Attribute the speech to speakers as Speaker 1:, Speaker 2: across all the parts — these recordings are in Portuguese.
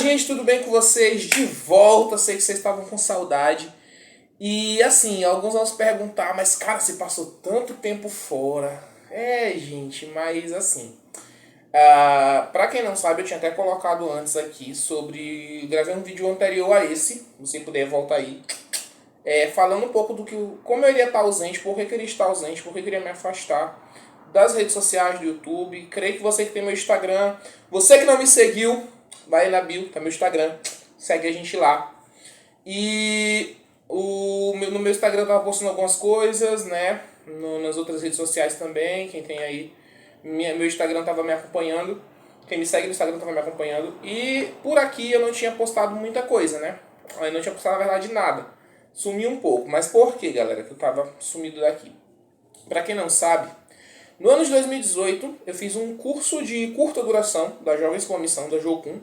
Speaker 1: gente, tudo bem com vocês? De volta, sei que vocês estavam com saudade. E assim, alguns vão se perguntar, mas cara, você passou tanto tempo fora. É, gente, mas assim. Pra quem não sabe, eu tinha até colocado antes aqui sobre. Gravei um vídeo anterior a esse, se você puder voltar aí. Falando um pouco do que. Como eu iria estar ausente, por que eu iria estar ausente, por que eu iria me afastar das redes sociais do YouTube. Creio que você que tem meu Instagram, você que não me seguiu, vai aí na bio, tá meu Instagram, segue a gente lá. E no meu Instagram eu tava postando algumas coisas, né? Nas outras redes sociais também, quem tem aí. Meu Instagram tava me acompanhando. Quem me segue no Instagram tava me acompanhando. E por aqui eu não tinha postado muita coisa, né? Eu não tinha postado, na verdade, nada. Sumi um pouco. Mas por que, galera, que eu tava sumido daqui? Pra quem não sabe, no ano de 2018 eu fiz um curso de curta duração da Jovens com a Missão, da Jocum,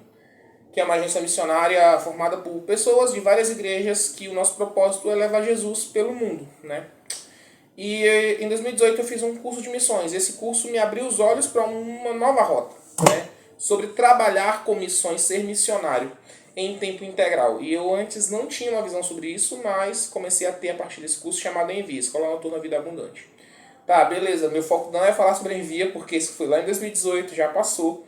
Speaker 1: que é uma agência missionária formada por pessoas de várias igrejas que o nosso propósito é levar Jesus pelo mundo, né? E em 2018 eu fiz um curso de missões. Esse curso me abriu os olhos para uma nova rota, né? Sobre trabalhar com missões, ser missionário em tempo integral. E eu antes não tinha uma visão sobre isso, mas comecei a ter a partir desse curso chamado Envia, Escola Noturna Vida Abundante. Tá, beleza, meu foco não é falar sobre Envia, porque isso foi lá em 2018, já passou.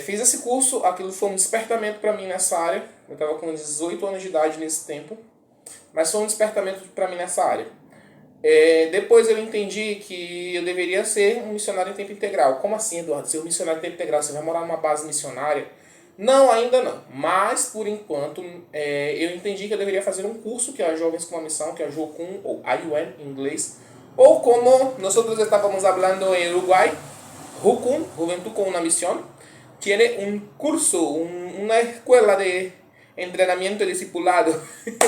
Speaker 1: Fiz esse curso, aquilo foi um despertamento para mim nessa área. Eu estava com 18 anos de idade nesse tempo, mas foi um despertamento para mim nessa área. Depois eu entendi que eu deveria ser um missionário em tempo integral. Como assim, Eduardo? Ser um missionário em tempo integral, você vai morar numa base missionária? Não, ainda não. Mas, por enquanto, eu entendi que eu deveria fazer um curso, que é a Jovens com uma Missão, que é a Jocum, ou IUN em inglês. Ou como nós estávamos falando em Uruguai, Jucum, Juventud con una Misión, tiene un curso, una escuela de entrenamiento e discipulado.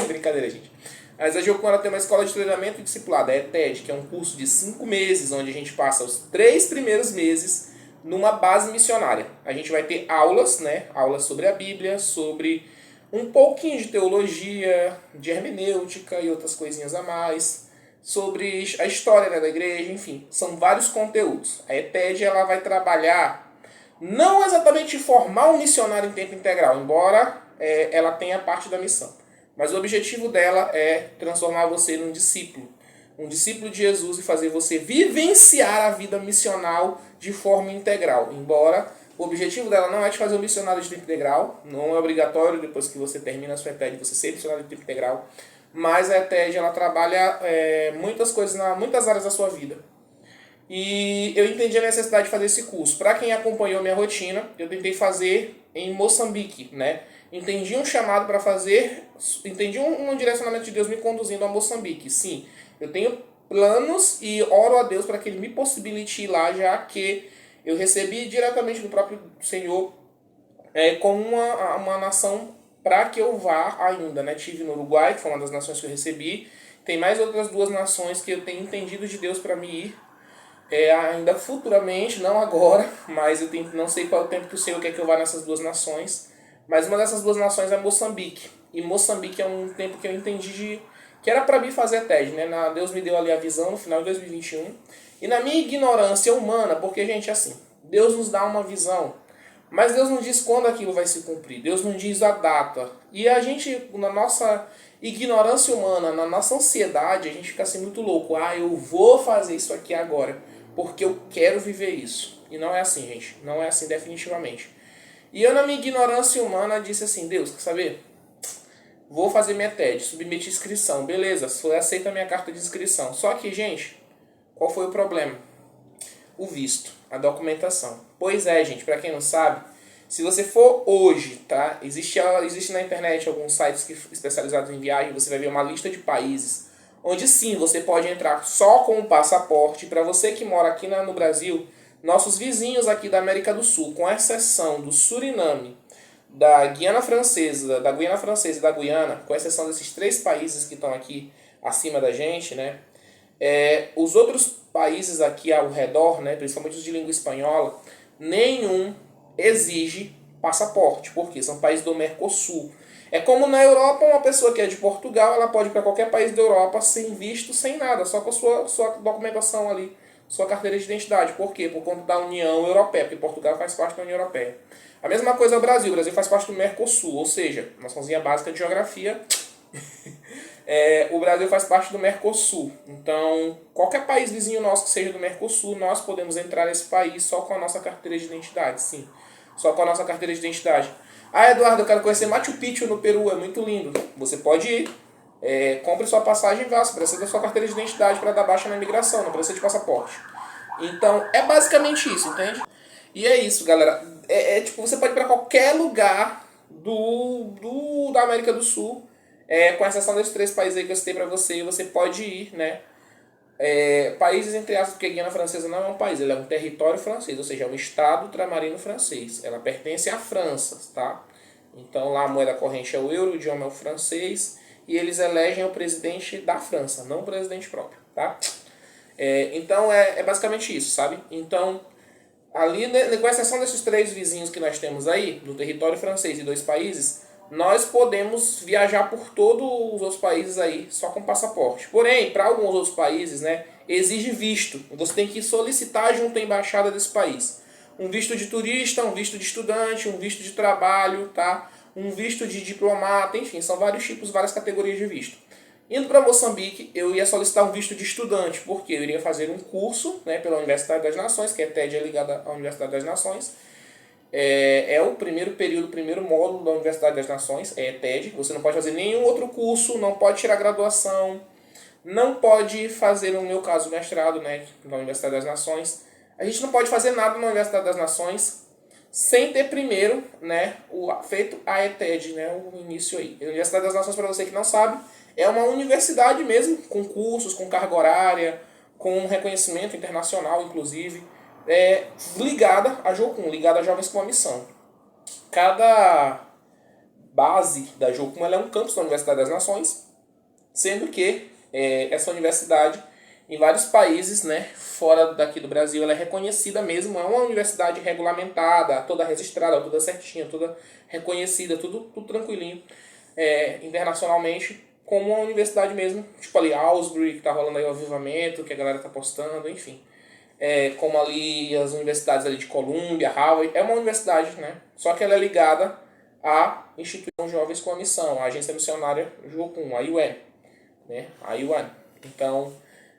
Speaker 1: Brincadeira, gente. Mas a Jocum ela tem uma escola de treinamento e discipulado, a ETED, que é um curso de 5 meses, onde a gente passa os 3 primeiros meses numa base missionária. A gente vai ter aulas, né? Aulas sobre a Bíblia, sobre um pouquinho de teologia, de hermenêutica e outras coisinhas a mais, sobre a história, né, da igreja, enfim. São vários conteúdos. A ETED ela vai trabalhar não exatamente formar um missionário em tempo integral, embora ela tenha parte da missão. Mas o objetivo dela é transformar você num discípulo. Um discípulo de Jesus e fazer você vivenciar a vida missional de forma integral. Embora o objetivo dela não é te fazer um missionário de tempo integral. Não é obrigatório, depois que você termina a sua ETED, você ser missionário de tempo integral. Mas a ETED ela trabalha muitas coisas, muitas áreas da sua vida. E eu entendi a necessidade de fazer esse curso. Para quem acompanhou minha rotina, eu tentei fazer em Moçambique, né? Entendi um chamado para fazer, entendi um direcionamento de Deus me conduzindo a Moçambique. Sim, eu tenho planos e oro a Deus para que Ele me possibilite ir lá, já que eu recebi diretamente do próprio Senhor como uma nação para que eu vá ainda, né? Tive no Uruguai, que foi uma das nações que eu recebi. Tem mais outras 2 nações que eu tenho entendido de Deus para me ir. Ainda futuramente, não agora, mas não sei qual é o tempo que o Senhor quer que eu vá nessas 2 nações. Mas uma dessas 2 nações é Moçambique. E Moçambique é um tempo que eu entendi que era para mim fazer a TED, né? Deus me deu ali a visão no final de 2021. E na minha ignorância humana, porque, gente, assim, Deus nos dá uma visão, mas Deus não diz quando aquilo vai se cumprir. Deus não diz a data. E a gente, na nossa ignorância humana, na nossa ansiedade, a gente fica assim muito louco. Eu vou fazer isso aqui agora, porque eu quero viver isso. E não é assim, gente. Não é assim definitivamente. E eu, na minha ignorância humana, disse assim: Deus, quer saber? Vou fazer minha TED, submeti inscrição. Beleza, foi aceita a minha carta de inscrição. Só que, gente, qual foi o problema? O visto, a documentação. Pois é, gente, para quem não sabe, se você for hoje, tá? Existe na internet alguns sites especializados em viagem, você vai ver uma lista de países onde sim, você pode entrar só com o passaporte. Para você que mora aqui no Brasil, nossos vizinhos aqui da América do Sul, com exceção do Suriname, da Guiana Francesa e da Guiana, com exceção desses 3 países que estão aqui acima da gente, né? Os outros países aqui ao redor, né, principalmente os de língua espanhola, nenhum exige passaporte, porque são países do Mercosul. É como na Europa, uma pessoa que é de Portugal, ela pode ir para qualquer país da Europa sem visto, sem nada, só com a sua documentação ali, sua carteira de identidade. Por quê? Por conta da União Europeia, porque Portugal faz parte da União Europeia. A mesma coisa é o Brasil faz parte do Mercosul, ou seja, noçãozinha básica de geografia, o Brasil faz parte do Mercosul. Então, qualquer país vizinho nosso que seja do Mercosul, nós podemos entrar nesse país só com a nossa carteira de identidade, sim. Só com a nossa carteira de identidade. Ah, Eduardo, eu quero conhecer Machu Picchu no Peru, é muito lindo. Você pode ir. Compre sua passagem e vá. Você precisa da sua carteira de identidade para dar baixa na imigração, não precisa de passaporte. Então, é basicamente isso, entende? E é isso, galera. Tipo, você pode ir para qualquer lugar da América do Sul, com exceção desses 3 países aí que eu citei para você, você pode ir, né? Países entre aspas, porque a Guiana Francesa não é um país, ele é um território francês, ou seja, é um estado ultramarino francês. Ela pertence à França, tá? Então lá a moeda corrente é o euro, o idioma é o francês, e eles elegem o presidente da França, não o presidente próprio, tá? Então é basicamente isso, sabe? Então, ali, com exceção desses 3 vizinhos que nós temos aí, do território francês e 2 países, nós podemos viajar por todos os outros países aí só com passaporte. Porém, para alguns outros países, né, exige visto. Você tem que solicitar junto à embaixada desse país. Um visto de turista, um visto de estudante, um visto de trabalho, tá? Um visto de diplomata, enfim, são vários tipos, várias categorias de visto. Indo para Moçambique, eu ia solicitar um visto de estudante, porque eu iria fazer um curso, né, pela Universidade das Nações, que a TED é ligada à Universidade das Nações. O primeiro período, o primeiro módulo da Universidade das Nações, é TED. Você não pode fazer nenhum outro curso, não pode tirar graduação, não pode fazer, no meu caso, mestrado, né, na Universidade das Nações. A gente não pode fazer nada na Universidade das Nações sem ter primeiro, né, feito a ETED, né, o início aí. A Universidade das Nações, para você que não sabe, é uma universidade mesmo, com cursos, com carga horária, com reconhecimento internacional, inclusive, ligada à Jocum, ligada a Jovens com uma Missão. Cada base da Jocum é um campus da Universidade das Nações, sendo que essa universidade, em vários países, né, fora daqui do Brasil, ela é reconhecida mesmo, é uma universidade regulamentada, toda registrada, toda certinha, toda reconhecida, tudo tranquilinho, internacionalmente, como uma universidade mesmo, tipo ali Aylesbury, que tá rolando aí o avivamento, que a galera tá postando, enfim. Como ali as universidades ali de Columbia, Harvard, é uma universidade, né? Só que ela é ligada à Instituição Jovens com a Missão, a agência missionária Jocum, a UN, né? A UN. Então,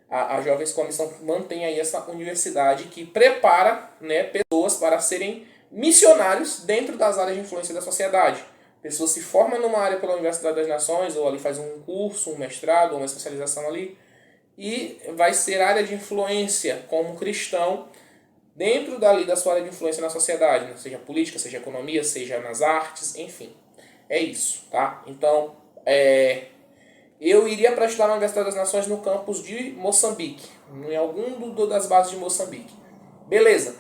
Speaker 1: a Jovens com a Missão mantém aí essa universidade que prepara, né, pessoas para serem missionários dentro das áreas de influência da sociedade. A pessoa se forma numa área pela Universidade das Nações, ou ali faz um curso, um mestrado, ou uma especialização ali, e vai ser área de influência como cristão dentro da sua área de influência na sociedade, né? Seja política, seja economia, seja nas artes, enfim. É isso, tá? Então, eu iria para estudar na Universidade das Nações no campus de Moçambique, em algum das bases de Moçambique. Beleza,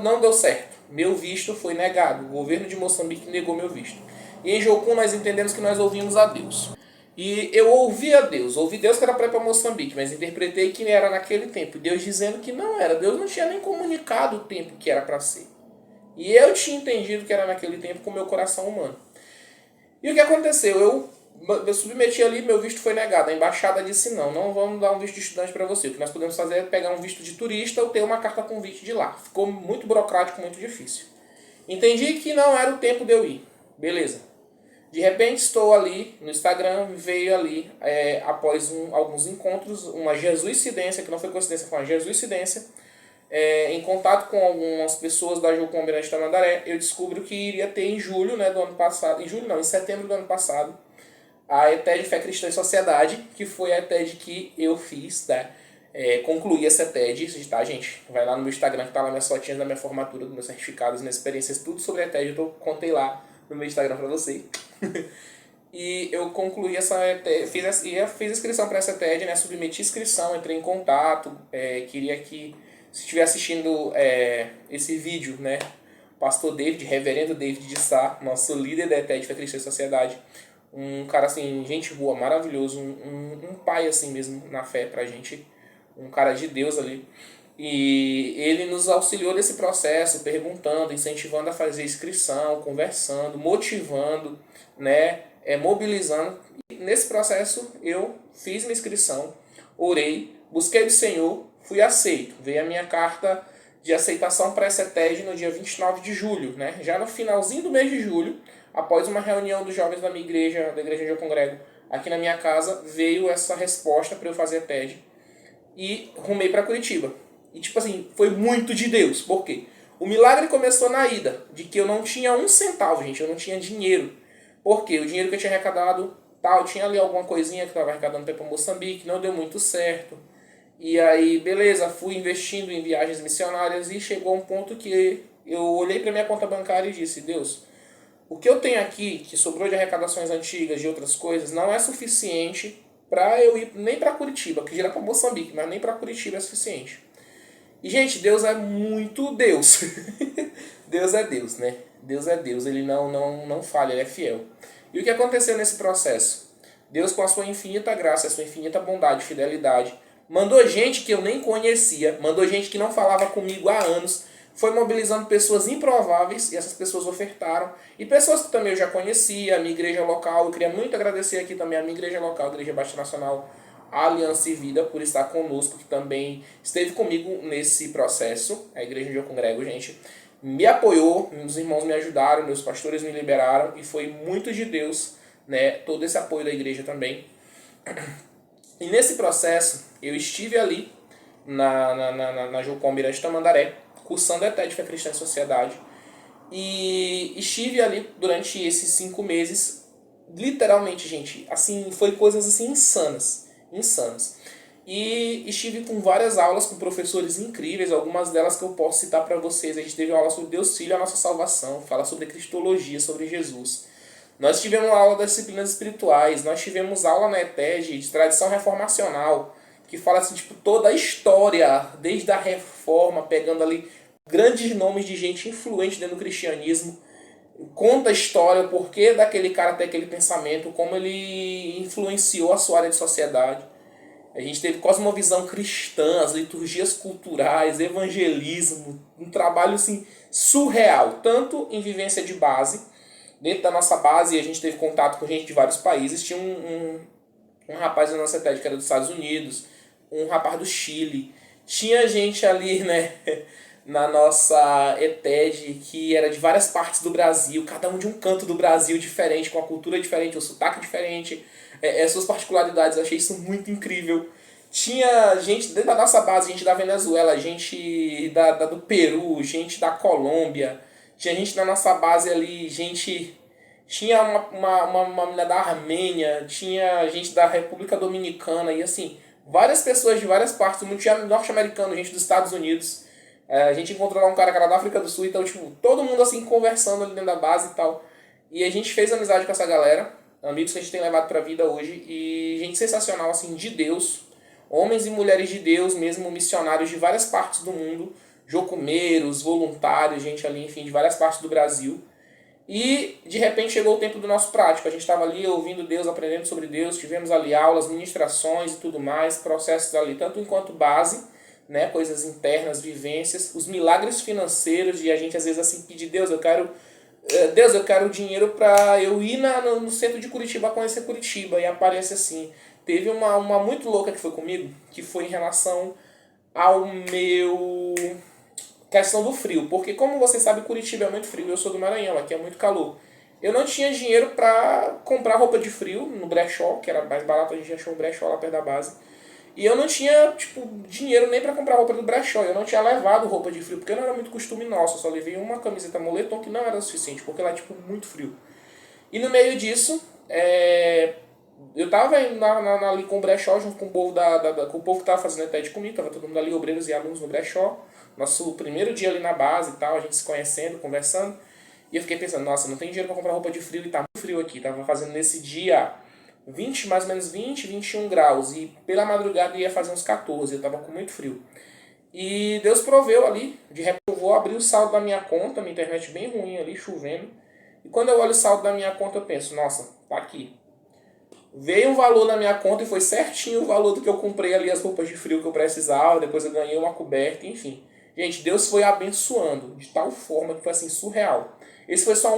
Speaker 1: não deu certo. Meu visto foi negado. O governo de Moçambique negou meu visto. E em Jocum nós entendemos que nós ouvimos a Deus. E eu ouvi Deus que era para ir para Moçambique, mas interpretei que era naquele tempo. Deus dizendo que não era. Deus não tinha nem comunicado o tempo que era para ser. E eu tinha entendido que era naquele tempo com o meu coração humano. E o que aconteceu? Eu submeti ali, meu visto foi negado. A embaixada disse não vamos dar um visto de estudante para você. O que nós podemos fazer é pegar um visto de turista ou ter uma carta convite de lá. Ficou muito burocrático, muito difícil. Entendi que não era o tempo de eu ir. Beleza. De repente estou ali no Instagram, veio ali, após alguns encontros, uma jesuicidência, que não foi coincidência, foi uma jesuicidência, em contato com algumas pessoas da Jocum Almirante Tamandaré, eu descubro que iria ter em julho, né, do ano passado, em setembro do ano passado, a ETED Fé Cristã e Sociedade, que foi a ETED que eu fiz, tá? Concluí essa ETED, tá, gente? Vai lá no meu Instagram, que tá lá minhas fotinhas da minha formatura, dos meus certificados, minhas experiências, tudo sobre a ETED, eu contei lá no meu Instagram pra você. E eu concluí fiz inscrição para essa TED, né? Submeti inscrição, entrei em contato, queria que, se estiver assistindo esse vídeo, né? Pastor David, reverendo David de Sá, nosso líder da TED Fé Cristã e Sociedade, um cara assim, gente boa, maravilhoso, um pai assim mesmo na fé pra gente, um cara de Deus ali. E ele nos auxiliou nesse processo, perguntando, incentivando a fazer inscrição, conversando, motivando, né, mobilizando. E nesse processo eu fiz minha inscrição, orei, busquei do Senhor, fui aceito. Veio a minha carta de aceitação para essa ETED no dia 29 de julho, né? Já no finalzinho do mês de julho, após uma reunião dos jovens da minha igreja, da igreja onde eu congrego, aqui na minha casa, veio essa resposta para eu fazer a ETED e rumei para Curitiba. E tipo assim, foi muito de Deus. Por quê? O milagre começou na ida, de que eu não tinha um centavo, gente, eu não tinha dinheiro. Por quê? O dinheiro que eu tinha arrecadado, tal, tinha ali alguma coisinha que eu estava arrecadando para Moçambique, não deu muito certo. E aí, beleza, fui investindo em viagens missionárias e chegou a um ponto que eu olhei para minha conta bancária e disse: Deus, o que eu tenho aqui, que sobrou de arrecadações antigas e outras coisas, não é suficiente para eu ir nem para Curitiba, que já era para Moçambique, mas nem para Curitiba é suficiente. E, gente, Deus é muito Deus. Deus é Deus, né? Deus é Deus, ele não falha, ele é fiel. E o que aconteceu nesse processo? Deus, com a sua infinita graça, a sua infinita bondade e fidelidade, mandou gente que eu nem conhecia, mandou gente que não falava comigo há anos, foi mobilizando pessoas improváveis, e essas pessoas ofertaram, e pessoas que também eu já conhecia, a minha igreja local. Eu queria muito agradecer aqui também a minha igreja local, a Igreja Batista Nacional Aliança e Vida, por estar conosco, que também esteve comigo nesse processo. A igreja onde eu congrego, gente, me apoiou, meus irmãos me ajudaram, meus pastores me liberaram, e foi muito de Deus, né, todo esse apoio da igreja também. E nesse processo, eu estive ali na Jocó Mirante Tamandaré, cursando a ETED, Fé Cristã e Sociedade, e estive ali durante esses 5 meses, literalmente, gente, assim, foi coisas assim insanas. E estive com várias aulas com professores incríveis, algumas delas que eu posso citar para vocês. A gente teve aula sobre Deus Filho, a nossa salvação, fala sobre Cristologia, sobre Jesus. Nós tivemos aula das disciplinas espirituais, nós tivemos aula na ETED de tradição reformacional, que fala assim, tipo, toda a história, desde a reforma, pegando ali grandes nomes de gente influente dentro do cristianismo, conta a história, o porquê daquele cara ter aquele pensamento, como ele influenciou a sua área de sociedade. A gente teve cosmovisão cristã, as liturgias culturais, evangelismo, um trabalho assim, surreal, tanto em vivência de base. Dentro da nossa base, a gente teve contato com gente de vários países. Tinha um rapaz da nossa ETED que era dos Estados Unidos, um rapaz do Chile. Tinha gente ali, né, na nossa ETED que era de várias partes do Brasil, cada um de um canto do Brasil diferente, com a cultura diferente, o sotaque diferente, suas particularidades. Eu achei isso muito incrível. Tinha gente dentro da nossa base, gente da Venezuela, gente do Peru, gente da Colômbia. Tinha gente na nossa base ali, gente... Tinha uma menina da Armênia, tinha gente da República Dominicana, e assim, várias pessoas de várias partes do mundo. Tinha norte-americano, gente dos Estados Unidos. A gente encontrou lá um cara que era da África do Sul, então, tipo, todo mundo assim, conversando ali dentro da base e tal. E a gente fez amizade com essa galera, amigos que a gente tem levado pra vida hoje, e gente sensacional, assim, de Deus. Homens e mulheres de Deus mesmo, missionários de várias partes do mundo, jocumeiros, voluntários, gente ali, enfim, de várias partes do Brasil. E de repente chegou o tempo do nosso prático. A gente estava ali ouvindo Deus, aprendendo sobre Deus, tivemos ali aulas, ministrações e tudo mais, processos ali, tanto enquanto base, né, coisas internas, vivências, os milagres financeiros, e a gente às vezes assim pedir: Deus, eu quero dinheiro para eu ir no centro de Curitiba, conhecer Curitiba. E aparece assim. Teve uma muito louca que foi comigo, que foi em relação ao meu... questão do frio. Porque, como você sabe, Curitiba é muito frio. Eu sou do Maranhão, aqui é muito calor. Eu não tinha dinheiro para comprar roupa de frio no brechó, que era mais barato. A gente achou um brechó lá perto da base. E eu não tinha, tipo, dinheiro nem para comprar roupa do brechó. Eu não tinha levado roupa de frio, porque não era muito costume nosso. Eu só levei uma camiseta moletom que não era o suficiente, porque lá é, tipo, muito frio. E no meio disso, eu tava indo ali com o brechó, junto com o povo, com o povo que tava fazendo a TED comigo. Tava todo mundo ali, obreiros e alunos no brechó. Nosso primeiro dia ali na base e tal, a gente se conhecendo, conversando. E eu fiquei pensando: nossa, não tem dinheiro pra comprar roupa de frio e tá muito frio aqui. Tava fazendo nesse dia 20, mais ou menos 20, 21 graus. E pela madrugada ia fazer uns 14, eu tava com muito frio. E Deus proveu ali. De repente eu vou abrir o saldo da minha conta, minha internet bem ruim ali, chovendo. E quando eu olho o saldo da minha conta, eu penso: nossa, tá aqui. Veio um valor na minha conta e foi certinho o valor do que eu comprei ali, as roupas de frio que eu precisava. Depois eu ganhei uma coberta, enfim. Gente, Deus foi abençoando de tal forma que foi assim, surreal. Esse foi só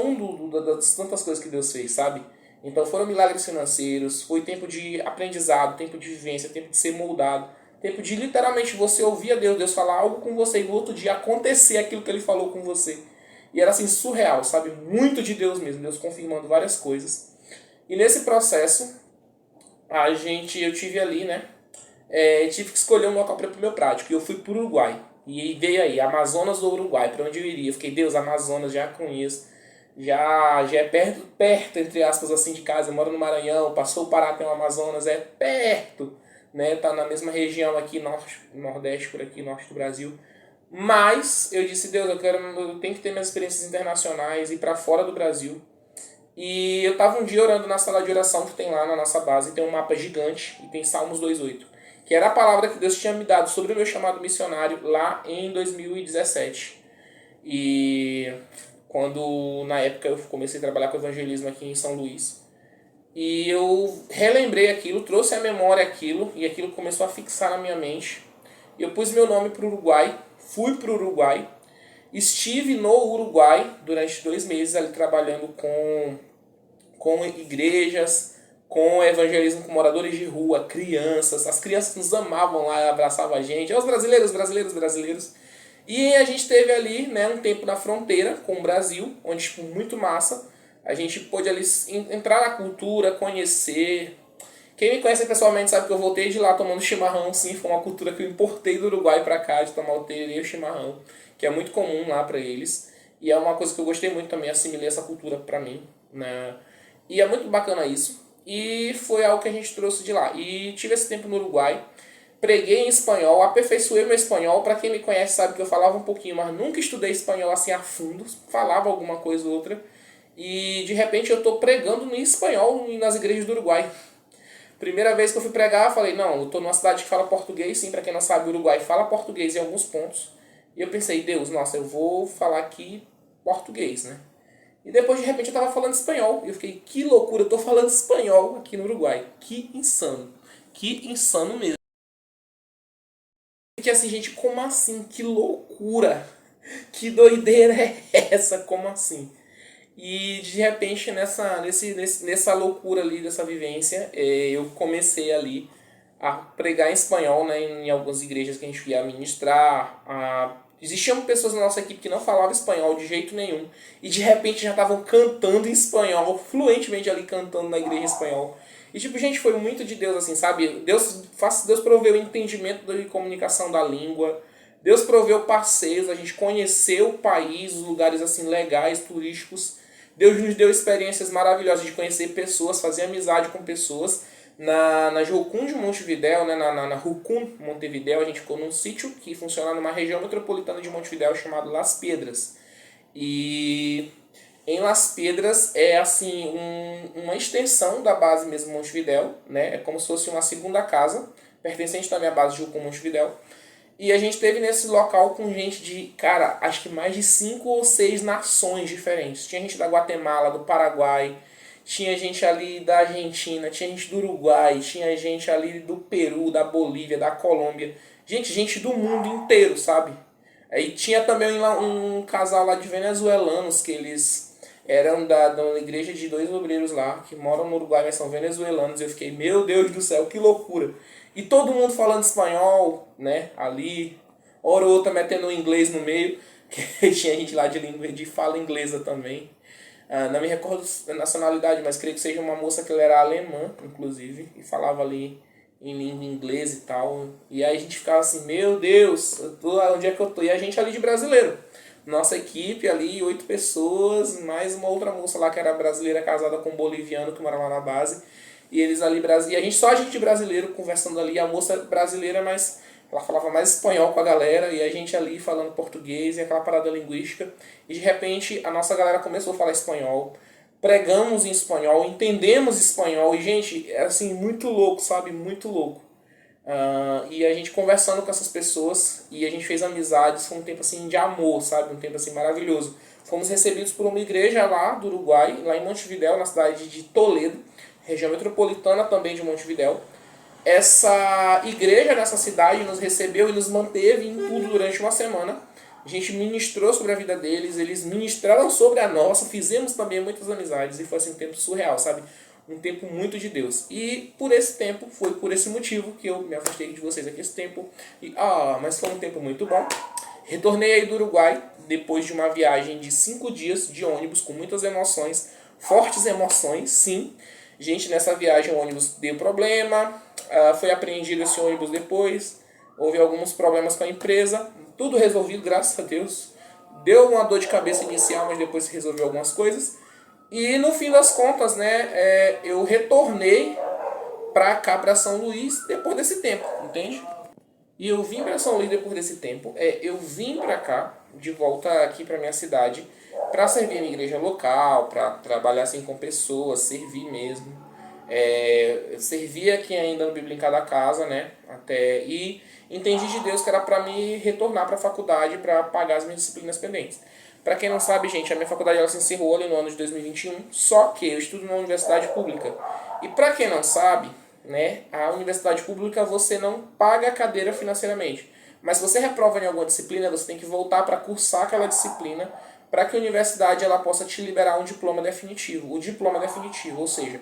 Speaker 1: das tantas coisas que Deus fez, sabe? Então foram milagres financeiros, foi tempo de aprendizado, tempo de vivência, tempo de ser moldado. Tempo de literalmente você ouvir a Deus, Deus falar algo com você e no outro dia acontecer aquilo que ele falou com você. E era assim, surreal, sabe? Muito de Deus mesmo, Deus confirmando várias coisas. E nesse processo, eu tive ali, né? Tive que escolher um local para o meu prático. E eu fui para o Uruguai. E veio aí, Amazonas ou Uruguai, para onde eu iria. Eu fiquei, Deus, Amazonas, já conheço. Já é perto, entre aspas, assim, de casa. Eu moro no Maranhão, passou o Pará, tem o Amazonas, é perto. Né? Tá na mesma região aqui, norte, nordeste, por aqui, norte do Brasil. Mas eu disse, Deus, eu tenho que ter minhas experiências internacionais, ir para fora do Brasil. E eu tava um dia orando na sala de oração que tem lá na nossa base, tem um mapa gigante e tem Salmos 2:8, que era a palavra que Deus tinha me dado sobre o meu chamado missionário lá em 2017. E quando, na época, eu comecei a trabalhar com evangelismo aqui em São Luís. E eu relembrei aquilo, trouxe à memória aquilo, e aquilo começou a fixar na minha mente. Eu pus meu nome para o Uruguai, fui para o Uruguai, estive no Uruguai durante 2 meses ali trabalhando com igrejas, com evangelismo com moradores de rua, crianças. As crianças nos amavam lá, abraçavam a gente. Os brasileiros, brasileiros, brasileiros. E a gente teve ali, né, um tempo na fronteira com o Brasil, onde, tipo, muito massa. A gente pôde ali entrar na cultura, conhecer. Quem me conhece pessoalmente sabe que eu voltei de lá tomando chimarrão, sim. Foi uma cultura que eu importei do Uruguai pra cá, de tomar o tererê e o chimarrão, que é muito comum lá pra eles. E é uma coisa que eu gostei muito também, assimilei essa cultura pra mim, né? E é muito bacana isso. E foi algo que a gente trouxe de lá. E tive esse tempo no Uruguai. Preguei em espanhol, aperfeiçoei meu espanhol. Para quem me conhece sabe que eu falava um pouquinho, mas nunca estudei espanhol assim a fundo. Falava alguma coisa ou outra. E de repente eu estou pregando em espanhol nas igrejas do Uruguai. Primeira vez que eu fui pregar, eu falei, não, eu estou numa cidade que fala português, sim, para quem não sabe, o Uruguai fala português em alguns pontos. E eu pensei, Deus, nossa, eu vou falar aqui português, né? E depois, de repente, eu tava falando espanhol. E eu fiquei, que loucura, eu tô falando espanhol aqui no Uruguai. Que insano. Que insano mesmo. Que assim, gente, como assim? Que loucura. Que doideira é essa? Como assim? E de repente, nessa loucura ali, dessa vivência, eu comecei ali a pregar em espanhol, né, em algumas igrejas que a gente ia ministrar. Existiam pessoas na nossa equipe que não falavam espanhol de jeito nenhum. E de repente já estavam cantando em espanhol, fluentemente ali cantando na igreja em espanhol. E tipo, gente, foi muito de Deus, assim, sabe? Deus proveu o entendimento da comunicação da língua. Deus proveu parceiros, a gente conheceu o país, os lugares assim legais, turísticos. Deus nos deu experiências maravilhosas de conhecer pessoas, fazer amizade com pessoas. Na Jocum de Montevidéu, né, na Rucum Montevidéu, a gente ficou num sítio que funciona numa região metropolitana de Montevidéu chamado Las Pedras. E em Las Pedras é assim uma extensão da base mesmo Montevidéu, né? É como se fosse uma segunda casa, pertencente também à base de Jocum Montevidéu. E a gente teve nesse local com gente de, cara, acho que mais de 5 ou 6 nações diferentes. Tinha gente da Guatemala, do Paraguai, tinha gente ali da Argentina, tinha gente do Uruguai, tinha gente ali do Peru, da Bolívia, da Colômbia. Gente do mundo inteiro, sabe? Aí tinha também um casal lá de venezuelanos que eles eram da igreja de 2 obreiros lá, que moram no Uruguai, mas são venezuelanos. E eu fiquei, meu Deus do céu, que loucura. E todo mundo falando espanhol, né, ali. Hora ou outra metendo um inglês no meio, que tinha gente lá de fala inglesa também. Não me recordo da nacionalidade, mas creio que seja uma moça que ela era alemã, inclusive, e falava ali em língua inglesa e tal. E aí a gente ficava assim, meu Deus, onde é que eu tô? E a gente ali de brasileiro. Nossa equipe ali, 8 pessoas, mais uma outra moça lá que era brasileira casada com um boliviano que morava lá na base. E eles ali, e a gente brasileiro conversando ali, a moça brasileira, mas ela falava mais espanhol com a galera, e a gente ali falando português, e aquela parada linguística. E de repente a nossa galera começou a falar espanhol, pregamos em espanhol, entendemos espanhol, e gente, é assim, muito louco, sabe? Muito louco. E a gente conversando com essas pessoas, e a gente fez amizades, foi um tempo assim de amor, sabe? Um tempo assim maravilhoso. Fomos recebidos por uma igreja lá do Uruguai, lá em Montevidéu, na cidade de Toledo, região metropolitana também de Montevidéu. Essa igreja nessa cidade nos recebeu e nos manteve em tudo durante uma semana. A gente ministrou sobre a vida deles, eles ministraram sobre a nossa, fizemos também muitas amizades, e foi assim um tempo surreal, sabe? um tempo muito de Deus. E por esse tempo, foi por esse motivo que eu me afastei de vocês aqui esse tempo. Mas foi um tempo muito bom. Retornei aí do Uruguai, depois de uma viagem de 5 dias de ônibus, com muitas emoções, fortes emoções, sim. Gente, nessa viagem o ônibus deu problema, foi apreendido esse ônibus depois, houve alguns problemas com a empresa, tudo resolvido, graças a Deus. Deu uma dor de cabeça inicial, mas depois se resolveu algumas coisas. E no fim das contas, né, eu retornei para cá, para São Luís, depois desse tempo, entende? E eu vim para São Luís depois desse tempo. Eu vim para cá, de volta aqui para minha cidade, para servir a minha igreja local, para trabalhar assim com pessoas, servir mesmo. Eu servia aqui ainda no Bíblia em Cada Casa, né? E entendi de Deus que era para me retornar para a faculdade para pagar as minhas disciplinas pendentes. Para quem não sabe, gente, a minha faculdade ela se encerrou ali no ano de 2021, só que eu estudo numa universidade pública. E para quem não sabe, né, a universidade pública você não paga a cadeira financeiramente. Mas se você reprova em alguma disciplina, você tem que voltar para cursar aquela disciplina para que a universidade ela possa te liberar um diploma definitivo. O diploma definitivo, ou seja,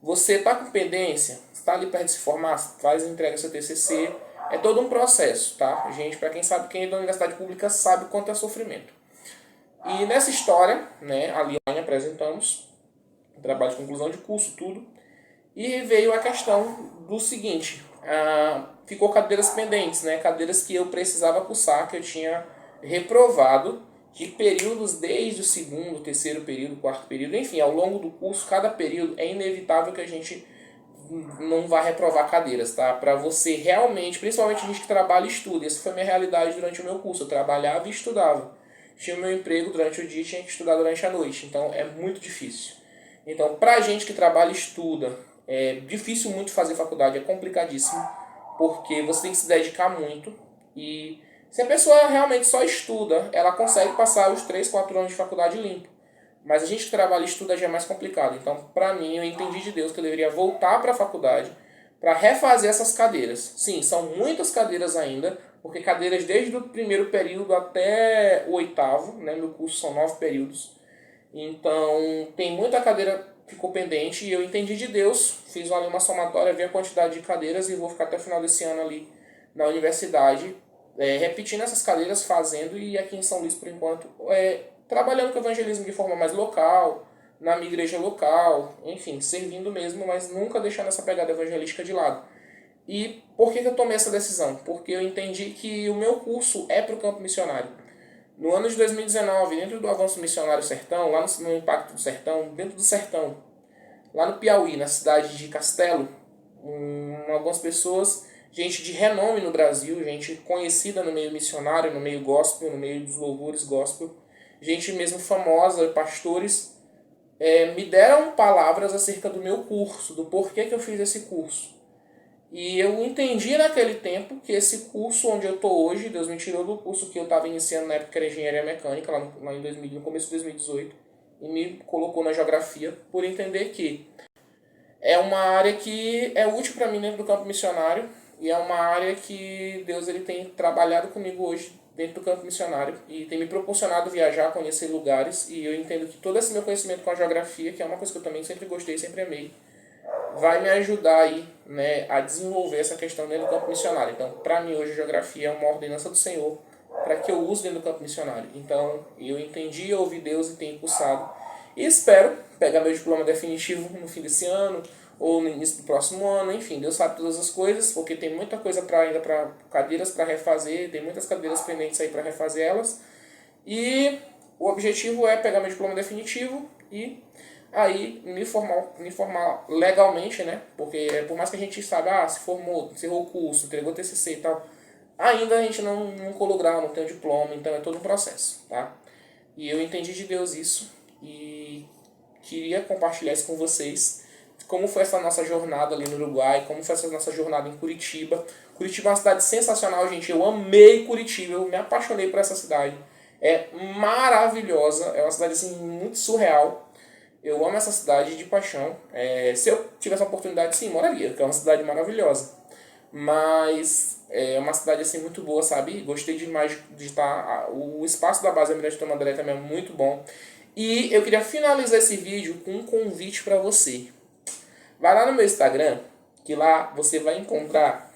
Speaker 1: você está com pendência, está ali perto de se formar, faz entrega seu TCC, é todo um processo, tá? Gente, para quem sabe, quem é da universidade pública sabe o quanto é sofrimento. E nessa história, né, ali apresentamos trabalho de conclusão de curso, tudo, e veio a questão do seguinte, ficou cadeiras pendentes, né, cadeiras que eu precisava cursar, que eu tinha reprovado de períodos desde o segundo, terceiro período, quarto período, enfim, ao longo do curso, cada período é inevitável que a gente não vá reprovar cadeiras, tá? Para você realmente, principalmente a gente que trabalha e estuda, essa foi a minha realidade durante o meu curso, eu trabalhava e estudava. Tinha o meu emprego durante o dia e tinha que estudar durante a noite, então é muito difícil. Então, pra gente que trabalha e estuda, é difícil muito fazer faculdade, é complicadíssimo, porque você tem que se dedicar muito. E se a pessoa realmente só estuda, ela consegue passar os 3, 4 anos de faculdade limpo. Mas a gente que trabalha e estuda já é mais complicado. Então, pra mim, eu entendi de Deus que eu deveria voltar para a faculdade para refazer essas cadeiras. Sim, são muitas cadeiras ainda, porque cadeiras desde o primeiro período até o oitavo, né? Meu curso são 9 períodos. Então, tem muita cadeira que ficou pendente e eu entendi de Deus, fiz ali uma somatória, vi a quantidade de cadeiras e vou ficar até o final desse ano ali na universidade, repetindo essas cadeiras, fazendo, e aqui em São Luís, por enquanto, trabalhando com evangelismo de forma mais local, na minha igreja local, enfim, servindo mesmo, mas nunca deixando essa pegada evangelística de lado. E por que eu tomei essa decisão? Porque eu entendi que o meu curso é para o campo missionário. No ano de 2019, dentro do Avanço Missionário Sertão, lá no Impacto do Sertão, dentro do Sertão, lá no Piauí, na cidade de Castelo, algumas pessoas, gente de renome no Brasil, gente conhecida no meio missionário, no meio gospel, no meio dos louvores gospel, gente mesmo famosa, pastores, me deram palavras acerca do meu curso, do porquê que eu fiz esse curso. E eu entendi naquele tempo que esse curso onde eu estou hoje, Deus me tirou do curso que eu estava iniciando na época que era engenharia mecânica, lá em 2000, no começo de 2018, e me colocou na geografia, por entender que é uma área que é útil para mim dentro do campo missionário, e é uma área que Deus ele tem trabalhado comigo hoje dentro do campo missionário, e tem me proporcionado viajar, conhecer lugares, e eu entendo que todo esse meu conhecimento com a geografia, que é uma coisa que eu também sempre gostei, sempre amei, vai me ajudar aí, né, a desenvolver essa questão dentro do campo missionário. Então, para mim hoje a geografia é uma ordenança do Senhor para que eu use dentro do campo missionário. Então, eu entendi, eu ouvi Deus e tenho cursado. E espero pegar meu diploma definitivo no fim desse ano ou no início do próximo ano. Enfim, Deus sabe todas as coisas, porque tem muita coisa ainda para cadeiras para refazer, tem muitas cadeiras pendentes aí para refazer elas. E o objetivo é pegar meu diploma definitivo e aí me formar legalmente, né? Porque por mais que a gente saiba, se formou, encerrou o curso, entregou o TCC e tal, ainda a gente não colou grau, não tem o diploma, então é todo um processo, tá? E eu entendi de Deus isso e queria compartilhar isso com vocês, como foi essa nossa jornada ali no Uruguai, como foi essa nossa jornada em Curitiba. Curitiba é uma cidade sensacional, gente, eu amei Curitiba, eu me apaixonei por essa cidade. É maravilhosa, é uma cidade assim muito surreal. Eu amo essa cidade de paixão. Se eu tivesse a oportunidade, sim, moraria, porque é uma cidade maravilhosa. Mas é uma cidade assim muito boa, sabe? Gostei demais de estar. O espaço da base Almirante Tamandaré também é muito bom. E eu queria finalizar esse vídeo com um convite para você. Vai lá no meu Instagram, que lá você vai encontrar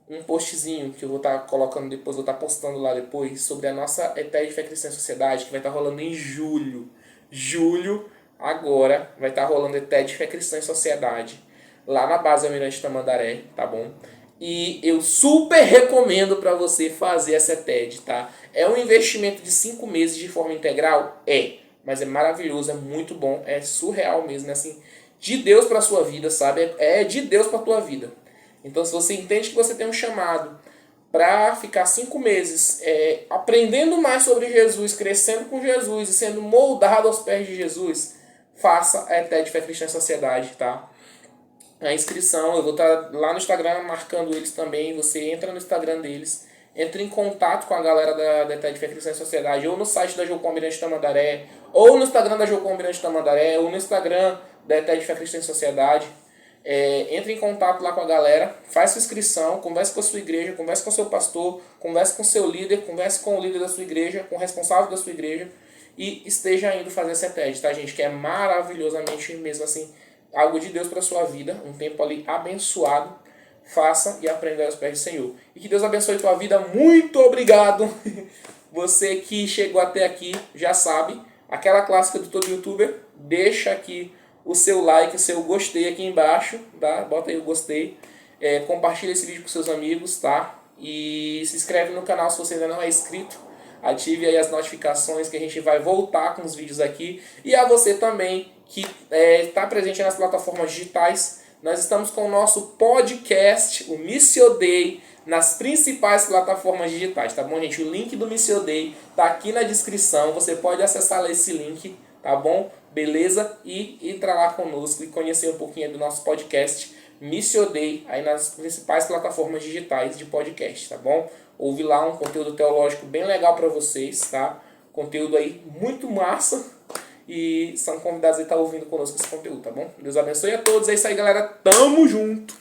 Speaker 1: um postzinho que eu vou estar colocando depois, vou estar postando lá depois, sobre a nossa ETE de Fé Cristã em Sociedade, que vai estar rolando em julho. Julho, agora, vai estar rolando ETE de Fé Cristã em Sociedade, lá na base Almirante Tamandaré, tá bom? E eu super recomendo para você fazer essa TED, tá? É um investimento de 5 meses de forma integral? É. Mas é maravilhoso, é muito bom, é surreal mesmo, é assim, de Deus para sua vida, sabe? É de Deus para tua vida. Então, se você entende que você tem um chamado para ficar 5 meses aprendendo mais sobre Jesus, crescendo com Jesus e sendo moldado aos pés de Jesus, faça a TED Fé Cristã em Sociedade, tá? A inscrição, eu vou estar lá no Instagram marcando eles também. Você entra no Instagram deles, entra em contato com a galera da ETE de Fé Cristã em Sociedade, ou no site da Jocom Almirante Tamandaré, ou no Instagram da Jocom Almirante Tamandaré, ou no Instagram da ETE de Fé Cristã em Sociedade. Entre em contato lá com a galera, faz sua inscrição, converse com a sua igreja, converse com o seu pastor, converse com o seu líder, converse com o líder da sua igreja, com o responsável da sua igreja, e esteja indo fazer essa TED, tá, gente? Que é maravilhosamente mesmo assim algo de Deus para sua vida, um tempo ali abençoado. Faça e aprenda aos pés do Senhor. E que Deus abençoe tua vida. Muito obrigado. Você que chegou até aqui já sabe, aquela clássica do todo youtuber, deixa aqui o seu like, o seu gostei aqui embaixo, tá? Bota aí o gostei. Compartilha esse vídeo com seus amigos, tá? E se inscreve no canal se você ainda não é inscrito. Ative aí as notificações que a gente vai voltar com os vídeos aqui. E a você também que está presente nas plataformas digitais. Nós estamos com o nosso podcast, o Missio Dei, nas principais plataformas digitais, tá bom, gente? O link do Missio Dei tá aqui na descrição. Você pode acessar lá esse link, tá bom? Beleza? E entrar lá conosco e conhecer um pouquinho do nosso podcast Missio Dei aí nas principais plataformas digitais de podcast, tá bom? Ouve lá um conteúdo teológico bem legal para vocês, tá? Conteúdo aí muito massa. E são convidados a estar ouvindo conosco esse conteúdo, tá bom? Deus abençoe a todos. É isso aí, galera. Tamo junto!